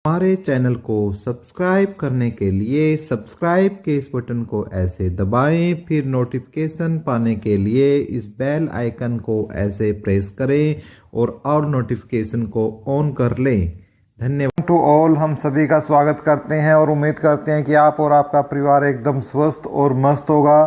हमारे चैनल को सब्सक्राइब करने के लिए सब्सक्राइब के इस बटन को ऐसे दबाएं, फिर नोटिफिकेशन पाने के लिए इस बेल आइकन को ऐसे प्रेस करें और नोटिफिकेशन को ऑन कर लें। धन्यवाद टू ऑल। हम सभी का स्वागत करते हैं और उम्मीद करते हैं कि आप और आपका परिवार एकदम स्वस्थ और मस्त होगा।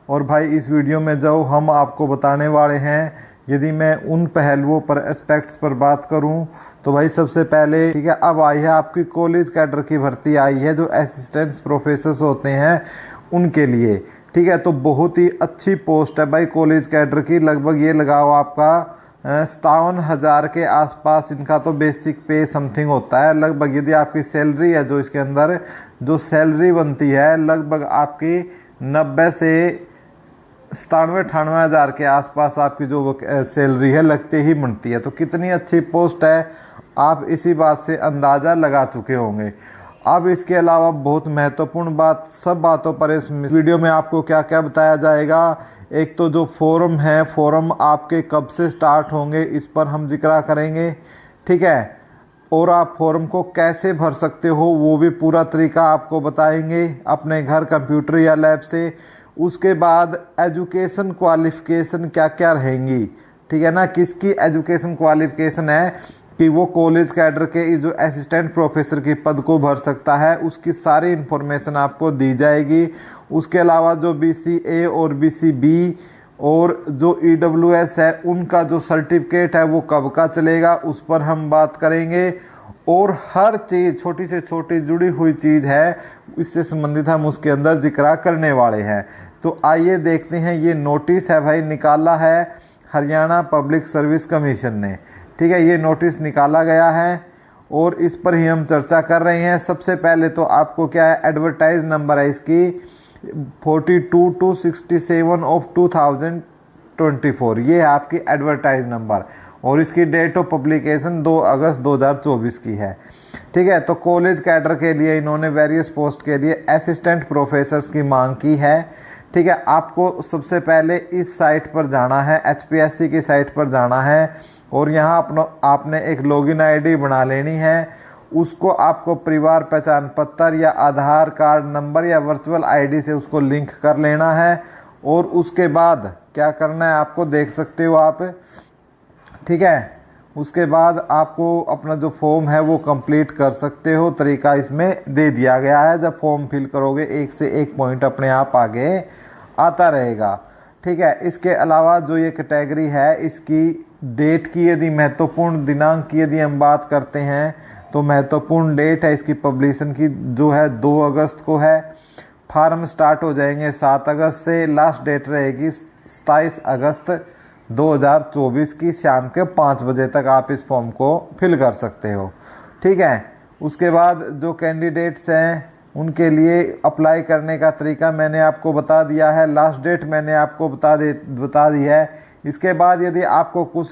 और भाई इस वीडियो में जो हम आपको बताने वाले हैं, यदि मैं उन पहलुओं पर एस्पेक्ट्स पर बात करूं तो भाई सबसे पहले ठीक है, अब आई है आपकी कॉलेज कैडर की भर्ती आई है जो असिस्टेंट प्रोफेसर होते हैं उनके लिए। ठीक है, तो बहुत ही अच्छी पोस्ट है भाई कॉलेज कैडर की। लगभग ये लगाओ आपका 57,000 के आसपास इनका तो बेसिक पे समथिंग होता है। लगभग यदि आपकी सैलरी है जो इसके अंदर जो सैलरी बनती है लगभग आपकी 90 से 97-98 हज़ार के आसपास आपकी जो सैलरी है लगते ही बनती है। तो कितनी अच्छी पोस्ट है आप इसी बात से अंदाज़ा लगा चुके होंगे। अब इसके अलावा बहुत महत्वपूर्ण बात, सब बातों पर इस वीडियो में आपको क्या क्या बताया जाएगा। एक तो जो फॉर्म है, फॉर्म आपके कब से स्टार्ट होंगे इस पर हम जिक्र करेंगे। ठीक है, और आप फॉर्म को कैसे भर सकते हो वो भी पूरा तरीका आपको बताएंगे अपने घर कंप्यूटर या लैब से। उसके बाद एजुकेशन क्वालिफिकेशन क्या क्या रहेंगी, ठीक है ना, किसकी एजुकेशन क्वालिफिकेशन है कि वो कॉलेज कैडर के जो असिस्टेंट प्रोफेसर की पद को भर सकता है, उसकी सारी इन्फॉर्मेशन आपको दी जाएगी। उसके अलावा जो BCA और BCB और जो EWS है उनका जो सर्टिफिकेट है वो कब का चलेगा उस पर हम बात करेंगे। और हर चीज़ छोटी से छोटी जुड़ी हुई चीज़ है इससे संबंधित हम उसके अंदर जिक्र करने वाले हैं। तो आइए देखते हैं। ये नोटिस है भाई, निकाला है हरियाणा पब्लिक सर्विस कमीशन ने। ठीक है, ये नोटिस निकाला गया है और इस पर ही हम चर्चा कर रहे हैं। सबसे पहले तो आपको क्या है, एडवर्टाइज नंबर है इसकी 42-67 ऑफ 2024। ये है आपकी एडवर्टाइज नंबर और इसकी डेट ऑफ पब्लिकेशन 2 अगस्त 2024 की है। ठीक है, तो कॉलेज कैडर के लिए इन्होंने वेरियस पोस्ट के लिए असिस्टेंट प्रोफेसर्स की मांग की है। ठीक है, आपको सबसे पहले इस साइट पर जाना है, HPSC की साइट पर जाना है और यहाँ आपने एक लॉगिन ID बना लेनी है। उसको आपको परिवार पहचान पत्र या आधार कार्ड नंबर या वर्चुअल ID से उसको लिंक कर लेना है। और उसके बाद क्या करना है आपको देख सकते हो आप। ठीक है, उसके बाद आपको अपना जो फॉर्म है वो कंप्लीट कर सकते हो। तरीका इसमें दे दिया गया है, जब फॉर्म फिल करोगे एक से एक पॉइंट अपने आप आगे आता रहेगा। ठीक है, इसके अलावा जो ये कैटेगरी है इसकी डेट की यदि महत्वपूर्ण दिनांक की यदि हम बात करते हैं तो महत्वपूर्ण डेट है इसकी पब्लिशन की जो है 2 अगस्त को है। फार्म स्टार्ट हो जाएंगे 7 अगस्त से। लास्ट डेट रहेगी 27 अगस्त 2024 की शाम के 5 बजे तक आप इस फॉर्म को फिल कर सकते हो। ठीक है, उसके बाद जो कैंडिडेट्स हैं उनके लिए अप्लाई करने का तरीका मैंने आपको बता दिया है। लास्ट डेट मैंने आपको बता दी है। इसके बाद यदि आपको कुछ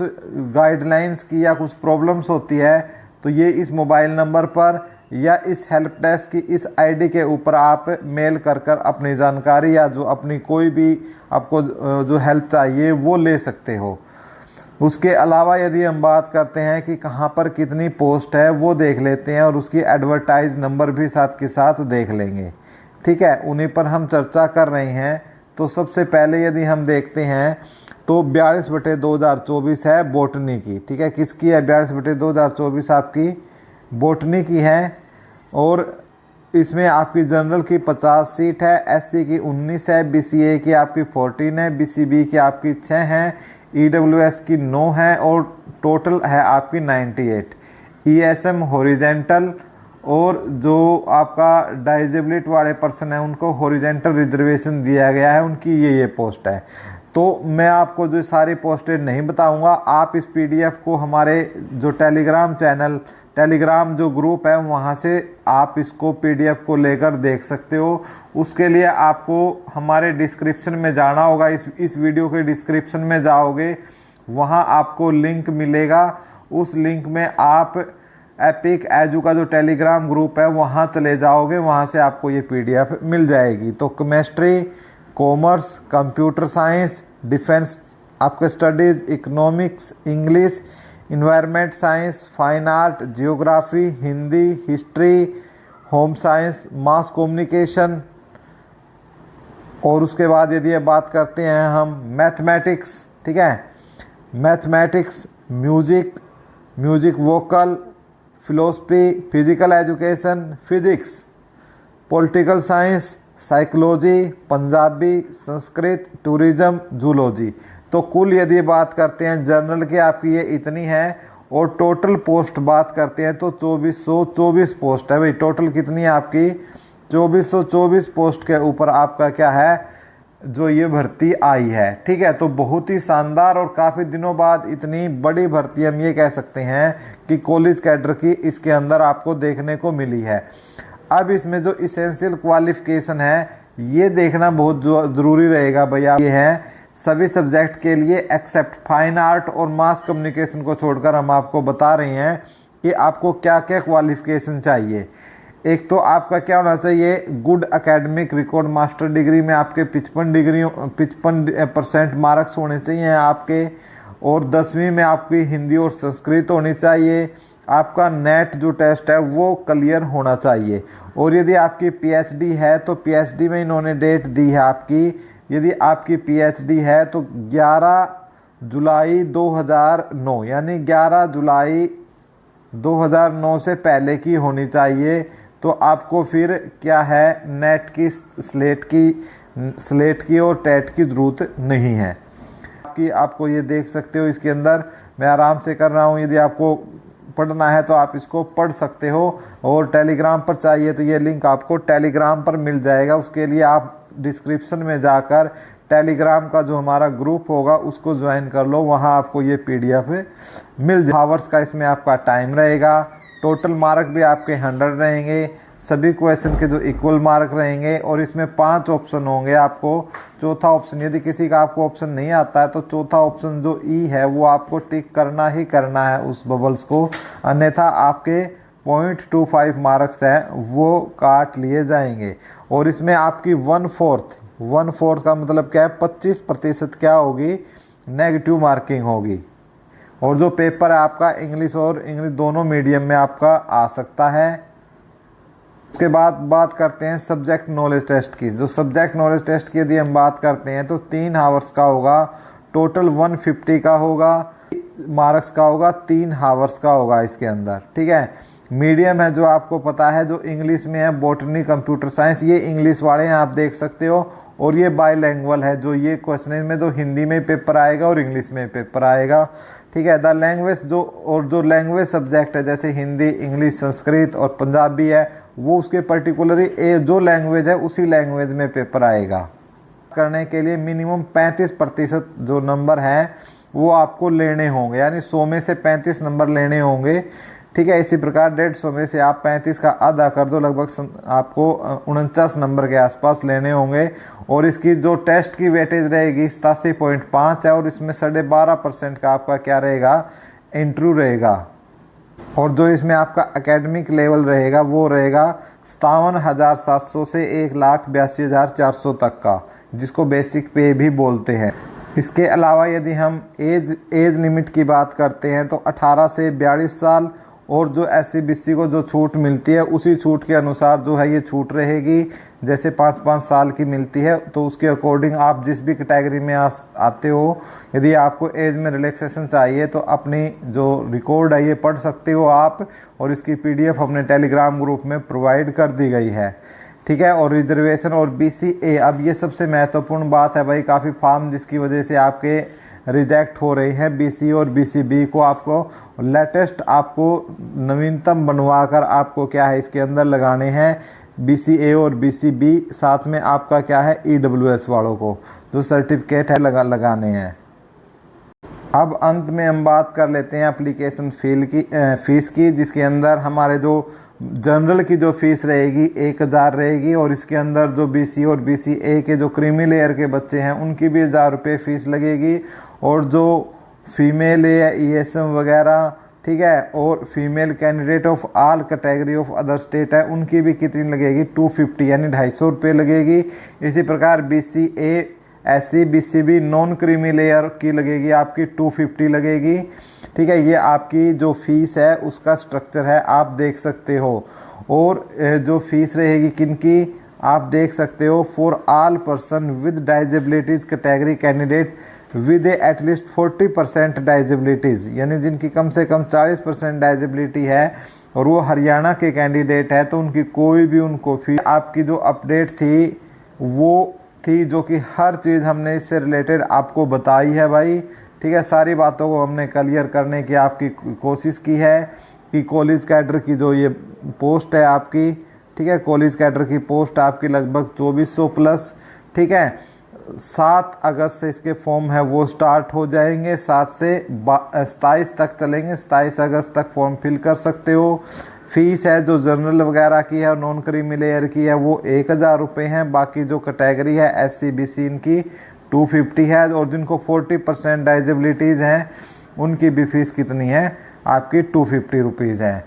गाइडलाइंस की या कुछ प्रॉब्लम्स होती है तो ये इस मोबाइल नंबर पर या इस हेल्प डेस्क की इस ID के ऊपर आप मेल कर अपनी जानकारी या जो अपनी कोई भी आपको जो हेल्प चाहिए वो ले सकते हो। उसके अलावा यदि हम बात करते हैं कि कहाँ पर कितनी पोस्ट है वो देख लेते हैं और उसकी एडवर्टाइज नंबर भी साथ के साथ देख लेंगे। ठीक है, उन्हीं पर हम चर्चा कर रहे हैं। तो सबसे पहले यदि हम देखते हैं तो 42/2024 है बॉटनी की। ठीक है, किसकी है 42/2024 आपकी बॉटनी की है। और इसमें आपकी जनरल की 50 सीट है, SC की 19 है, BCA की आपकी 14 है, BCB की आपकी 6 है, EWS की 9 है और टोटल है आपकी 98। ESM हॉरिजेंटल और जो आपका डिसेबिलिटी वाले पर्सन है उनको हॉरिजेंटल रिजर्वेशन दिया गया है, उनकी ये पोस्ट है। तो मैं आपको जो सारी पोस्टें नहीं बताऊंगा, आप इस PDF को हमारे जो टेलीग्राम जो ग्रुप है वहाँ से आप इसको PDF को लेकर देख सकते हो। उसके लिए आपको हमारे डिस्क्रिप्शन में जाना होगा। इस वीडियो के डिस्क्रिप्शन में जाओगे, वहाँ आपको लिंक मिलेगा। उस लिंक में आप एपिक एजू का जो टेलीग्राम ग्रुप है वहाँ चले जाओगे, वहाँ से आपको ये PDF मिल जाएगी। तो chemistry, commerce, computer science, defence आपके studies, economics, English, environment science, fine art, geography, Hindi, history, home science, mass communication. और उसके बाद यदि ये बात करते हैं हम मैथमेटिक्स, ठीक है, mathematics, music vocal, philosophy, physical education, physics, political science, psychology, Punjabi, Sanskrit, tourism, zoology. तो कुल यदि बात करते हैं जनरल की आपकी ये इतनी है, और टोटल पोस्ट बात करते हैं तो 2424 पोस्ट है भाई। टोटल कितनी है आपकी? 2424 पोस्ट के ऊपर आपका क्या है, जो ये भर्ती आई है, ठीक है। तो बहुत ही शानदार और काफ़ी दिनों बाद इतनी बड़ी भर्ती हम ये कह सकते हैं कि कॉलेज कैडर की इसके अंदर आपको देखने को मिली है। अब इसमें जो इसेंशियल क्वालिफिकेशन है ये देखना बहुत ज़रूरी रहेगा भैया। ये है सभी सब्जेक्ट के लिए एक्सेप्ट फाइन आर्ट और मास कम्युनिकेशन को छोड़कर हम आपको बता रहे हैं कि आपको क्या क्या क्वालिफिकेशन चाहिए। एक तो आपका क्या होना चाहिए, good academic record, master degree में आपके 55% मार्क्स होने चाहिए आपके, और 10वीं में आपकी हिंदी और संस्कृत होनी चाहिए। आपका नेट जो टेस्ट है वो क्लियर होना चाहिए। और यदि आपकी पीएचडी है तो पीएचडी में इन्होंने डेट दी है आपकी, यदि आपकी पीएचडी है तो 11 जुलाई 2009, यानी 11 जुलाई 2009 से पहले की होनी चाहिए। तो आपको फिर क्या है, नेट की, स्लेट की और टेट की ज़रूरत नहीं है आपको ये देख सकते हो इसके अंदर मैं आराम से कर रहा हूँ। यदि आपको पढ़ना है तो आप इसको पढ़ सकते हो, और टेलीग्राम पर चाहिए तो ये लिंक आपको टेलीग्राम पर मिल जाएगा। उसके लिए आप डिस्क्रिप्शन में जाकर टेलीग्राम का जो हमारा ग्रुप होगा उसको ज्वाइन कर लो, वहाँ आपको ये PDF मिल जाए। हावर्स का इसमें आपका टाइम रहेगा, टोटल मार्क भी आपके 100 रहेंगे, सभी क्वेश्चन के जो इक्वल मार्क रहेंगे, और इसमें 5 ऑप्शन होंगे आपको। चौथा ऑप्शन यदि किसी का आपको ऑप्शन नहीं आता है तो चौथा ऑप्शन जो ई है वो आपको टिक करना ही करना है उस बबल्स को, अन्यथा आपके 0.25 मार्क्स हैं वो काट लिए जाएंगे। और इसमें आपकी 1/4 का मतलब क्या है, 25% क्या होगी, नेगेटिव मार्किंग होगी। और जो पेपर है आपका इंग्लिश और इंग्लिश दोनों मीडियम में आपका आ सकता है। उसके बाद बात करते हैं सब्जेक्ट नॉलेज टेस्ट की। जो सब्जेक्ट नॉलेज टेस्ट की यदि हम बात करते हैं तो 3 आवर्स का होगा, टोटल 150 का होगा, मार्क्स का होगा, 3 आवर्स का होगा इसके अंदर, ठीक है। मीडियम है जो आपको पता है, जो इंग्लिश में है बॉटनी, कंप्यूटर साइंस, ये इंग्लिश वाले हैं आप देख सकते हो। और ये बाईलैंग्वेज है, जो ये क्वेश्चन में तो हिंदी में पेपर आएगा और इंग्लिश में पेपर आएगा, ठीक है। द लैंग्वेज जो लैंग्वेज सब्जेक्ट है जैसे हिंदी, इंग्लिश, संस्कृत और पंजाबी है, वो उसके पर्टिकुलरली जो लैंग्वेज है उसी लैंग्वेज में पेपर आएगा। करने के लिए मिनिमम 35% जो नंबर हैं वो आपको लेने होंगे, यानी 100 में से 35 नंबर लेने होंगे, ठीक है। इसी प्रकार 150 में से आप 35 का आधा कर दो, लगभग आपको 49 नंबर के आसपास लेने होंगे। और इसकी जो टेस्ट की वेटेज रहेगी 87.5 है, और इसमें 12.5% का आपका क्या रहेगा, इंटरव्यू रहेगा। और जो इसमें आपका एकेडमिक लेवल रहेगा वो रहेगा 57,700 से 1,82,400 तक का, जिसको बेसिक पे भी बोलते हैं। इसके अलावा यदि हम एज लिमिट की बात करते हैं तो 18 से 42 साल, और जो SC BC को जो छूट मिलती है उसी छूट के अनुसार जो है ये छूट रहेगी। जैसे 5-5 साल की मिलती है तो उसके अकॉर्डिंग आप जिस भी कैटेगरी में आते हो, यदि आपको एज में रिलैक्सेशन चाहिए तो अपनी जो रिकॉर्ड है ये पढ़ सकते हो आप, और इसकी PDF अपने टेलीग्राम ग्रुप में प्रोवाइड कर दी गई है, ठीक है। और रिजर्वेशन और BCA, अब ये सबसे महत्वपूर्ण बात है भाई, काफ़ी फॉर्म जिसकी वजह से आपके रिजेक्ट हो रही है BC और BCB को, आपको लेटेस्ट आपको नवीनतम बनवा कर आपको क्या है इसके अंदर लगाने हैं BCA और BCB। साथ में आपका क्या है EWS वालों को जो सर्टिफिकेट है लगाने हैं। अब अंत में हम बात कर लेते हैं एप्लीकेशन फीस की, जिसके अंदर हमारे जो जनरल की जो फीस रहेगी 1,000 रहेगी, और इसके अंदर जो BC और BCA के जो क्रीमी लेयर के बच्चे हैं उनकी भी 1,000 रुपये फ़ीस लगेगी। और जो फीमेल है ESM वगैरह, ठीक है, और female candidate of all category of other state है, उनकी भी कितनी लगेगी 250, यानी 250 रुपये लगेगी। इसी प्रकार BCA SC BC भी नॉन क्रीमी लेयर की लगेगी आपकी 250 लगेगी। ठीक है, ये आपकी जो फीस है उसका स्ट्रक्चर है, आप देख सकते हो। और जो फीस रहेगी किनकी, आप देख सकते हो, for all person with disabilities category candidate with at least 40% disabilities, यानी जिनकी कम से कम 40% डिसेबिलिटी है और वो हरियाणा के कैंडिडेट है, तो उनकी कोई भी उनको फीस। आपकी जो अपडेट थी वो थी जो कि हर चीज़ हमने इससे रिलेटेड आपको बताई है भाई। ठीक है, सारी बातों को हमने क्लियर करने की आपकी कोशिश की है कि कॉलेज कैडर की जो ये पोस्ट है आपकी, ठीक है, कॉलेज कैडर की पोस्ट आपकी लगभग 2400 प्लस। ठीक है, 7 अगस्त से इसके फॉर्म है वो स्टार्ट हो जाएंगे, 7 से 27 तक चलेंगे, 27 अगस्त तक फॉर्म फिल कर सकते हो। फीस है जो जनरल वगैरह की है और नॉन क्रीमी लेयर की है वो 1000 रुपये हैं। बाकी जो कैटेगरी है SC BC इनकी 250 है, और जिनको 40% डिसेबिलिटीज़ हैं उनकी भी फीस कितनी है आपकी 250 रुपीज़ है।